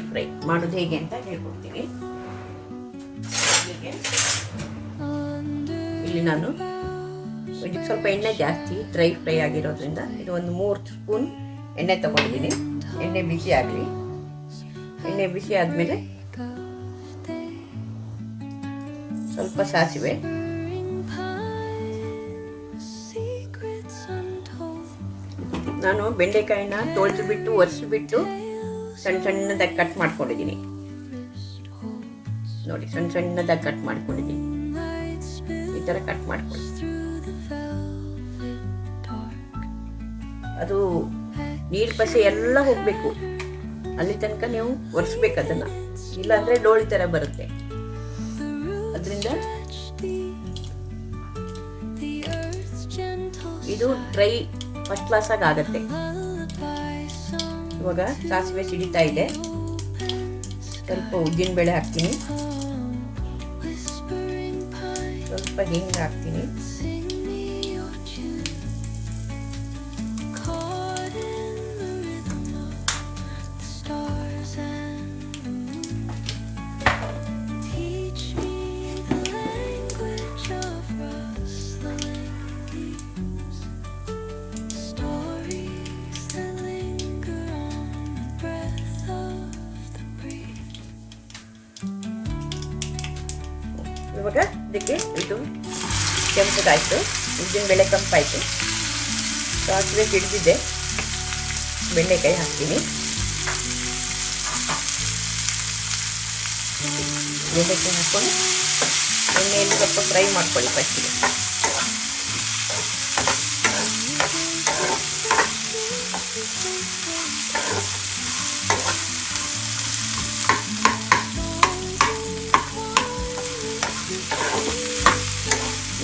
Deep fry ಮಾಡೋದು ಹೇಗೆ ಅಂತ ಹೇಳ್ಕೊಡ್ತೀನಿ. ಇಲ್ಲಿ ನಾನು ಇದಕ್ಕೆ ಸ್ವಲ್ಪ ಎಣ್ಣೆ ಜಾಸ್ತಿ ಡ್ರೈ ಫ್ರೈ ಆಗಿರೋದ್ರಿಂದ ಇದು ಒಂದು 3 ಸ್ಪೂನ್ ಎಣ್ಣೆ ತಗೊಂಡಿದ್ದೀನಿ. ಎಣ್ಣೆ ಬಿಸಿ ಆಗಲಿ. ಎಣ್ಣೆ ಬಿಸಿ ಆದಮೇಲೆ ಸ್ವಲ್ಪ ಸಾಸಿವೆ, ನಾನು ಬೆಂಡೆಕಾಯಿನ ತೊಳೆದುಬಿಟ್ಟು ಒರೆಸಿಬಿಟ್ಟು ಸಣ್ಣದಾಗಿ ಕಟ್ ಮಾಡ್ಕೊಂಡಿದ್ದೀನಿ. ನೋಡಿ, ಸಣ್ಣದಾಗಿ ಕಟ್ ಮಾಡ್ಕೊಂಡಿದ್ದೀನಿ. ಈ ಥರ ಕಟ್ ಮಾಡ್ಕೊಳ್ಳಿ. ಅದು ನೀರು ಪಸೆ ಎಲ್ಲ ಹೋಗಬೇಕು, ಅಲ್ಲಿ ತನಕ ನೀವು ಒರೆಸ್ಬೇಕು ಅದನ್ನು, ಇಲ್ಲಾಂದರೆ ಡೋಳಿ ಥರ ಬರುತ್ತೆ. ಅದರಿಂದ ಇದು ಡ್ರೈ ಫಸ್ಟ್ ಕ್ಲಾಸಾಗಿ ಆಗುತ್ತೆ. ಇವಾಗ ಸಾಸಿವೆ ಸಿಡಿತಾ ಇದೆ. ಸ್ವಲ್ಪ ಉದ್ದಿನಬೇಳೆ ಹಾಕ್ತೀನಿ, ಸ್ವಲ್ಪ ಹಿಂಗೆ ಹಾಕ್ತೀನಿ, ಇವಾಗ ಇದಕ್ಕೆ ಇದು ಕೆಂಪಗಾಯಿತು, ಉದ್ದಿನಬೇಳೆ ಕೆಂಪಾಯಿತು, ಸಾಸಿವೆ ಸಿಡಿದಿದೆ, ಬೆಂಡೆಕಾಯಿ ಹಾಕ್ತೀನಿ. ಬೆಂಡೆಕಾಯಿ ಹಾಕ್ಕೊಂಡು ಎಣ್ಣೆಯಲ್ಲಿ ಸ್ವಲ್ಪ ಫ್ರೈ ಮಾಡ್ಕೊಳ್ಳಿ ಫಸ್ಟಿಗೆ.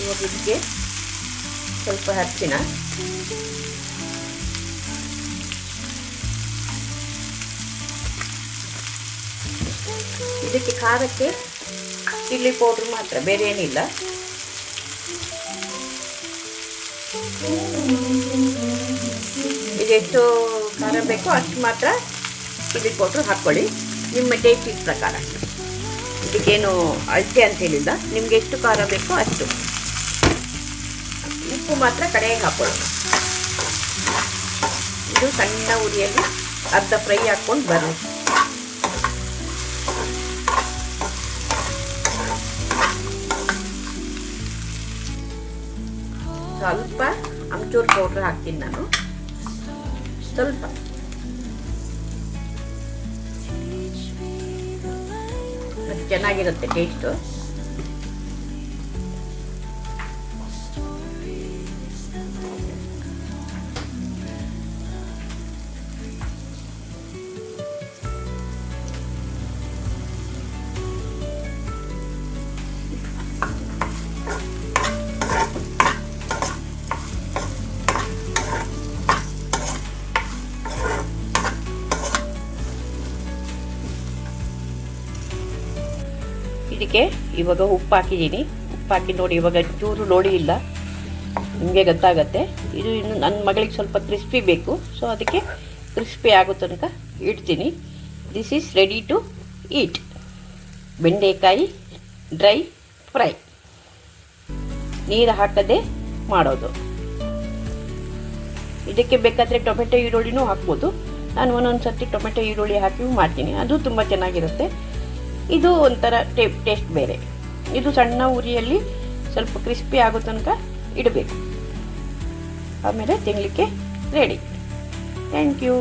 ಇವಾಗ ಇದಕ್ಕೆ ಸ್ವಲ್ಪ ಅರಿಶಿನ, ಇದಕ್ಕೆ ಖಾರಕ್ಕೆ ಚಿಲ್ಲಿ ಪೌಡ್ರ್ ಮಾತ್ರ, ಬೇರೆ ಏನಿಲ್ಲ. ಇದೆಷ್ಟು ಖಾರ ಬೇಕೋ ಅಷ್ಟು ಮಾತ್ರ ಚಿಲ್ಲಿ ಪೌಡ್ರ್ ಹಾಕ್ಕೊಳ್ಳಿ, ನಿಮ್ಮ ಟೇಸ್ಟಿನ ಪ್ರಕಾರ. ಇದಕ್ಕೇನು ಅಳತೆ ಅಂತ ಹೇಳಿಲ್ಲ, ನಿಮ್ಗೆ ಎಷ್ಟು ಖಾರ ಬೇಕೋ ಅಷ್ಟು. ಉಪ್ಪು ಮಾತ್ರ ಕಡೆಗೆ ಹಾಕೊಳ್ಳಿ. ಇದು ಸಣ್ಣ ಉರಿಯಲ್ಲಿ ಅರ್ಧ ಫ್ರೈ ಹಾಕ್ಕೊಂಡು ಬನ್ನಿ. ಸ್ವಲ್ಪ ಅಮ್ಚೂರ್ ಪೌಡ್ರ್ ಹಾಕ್ತೀನಿ ನಾನು, ಸ್ವಲ್ಪ. ಅದು ಚೆನ್ನಾಗಿರುತ್ತೆ ಟೇಸ್ಟು. ಇದಕ್ಕೆ ಇವಾಗ ಉಪ್ಪು ಹಾಕಿದ್ದೀನಿ. ಉಪ್ಪು ಹಾಕಿ ನೋಡಿ, ಇವಾಗ ಚೂರು ನೋಡಿ ಇಲ್ಲ, ನಿಮಗೆ ಗೊತ್ತಾಗತ್ತೆ. ಇದು ಇನ್ನು ನನ್ನ ಮಗಳಿಗೆ ಸ್ವಲ್ಪ ಕ್ರಿಸ್ಪಿ ಬೇಕು, ಸೊ ಅದಕ್ಕೆ ಕ್ರಿಸ್ಪಿ ಆಗೋ ತನಕ ಇಡ್ತೀನಿ. This is ready to eat. ಬೆಂಡೆಕಾಯಿ ಡ್ರೈ ಫ್ರೈ, ನೀರು ಹಾಕದೆ ಮಾಡೋದು. ಇದಕ್ಕೆ ಬೇಕಾದರೆ ಟೊಮೆಟೊ ಈರುಳ್ಳಿನೂ ಹಾಕ್ಬೋದು. ನಾನು ಒಂದೊಂದು ಸರ್ತಿ ಟೊಮೆಟೊ ಈರುಳ್ಳಿ ಹಾಕಿ ಮಾಡ್ತೀನಿ, ಅದು ತುಂಬ ಚೆನ್ನಾಗಿರುತ್ತೆ. ಇದು ಒಂಥರ ಟೇಸ್ಟ್ ಬೇರೆ. ಇದು ಸಣ್ಣ ಉರಿಯಲ್ಲಿ ಸ್ವಲ್ಪ ಕ್ರಿಸ್ಪಿ ಆಗೋ ತನಕ ಇಡಬೇಕು, ಆಮೇಲೆ ತಿನ್ನಲಿಕ್ಕೆ ರೆಡಿ. Thank you.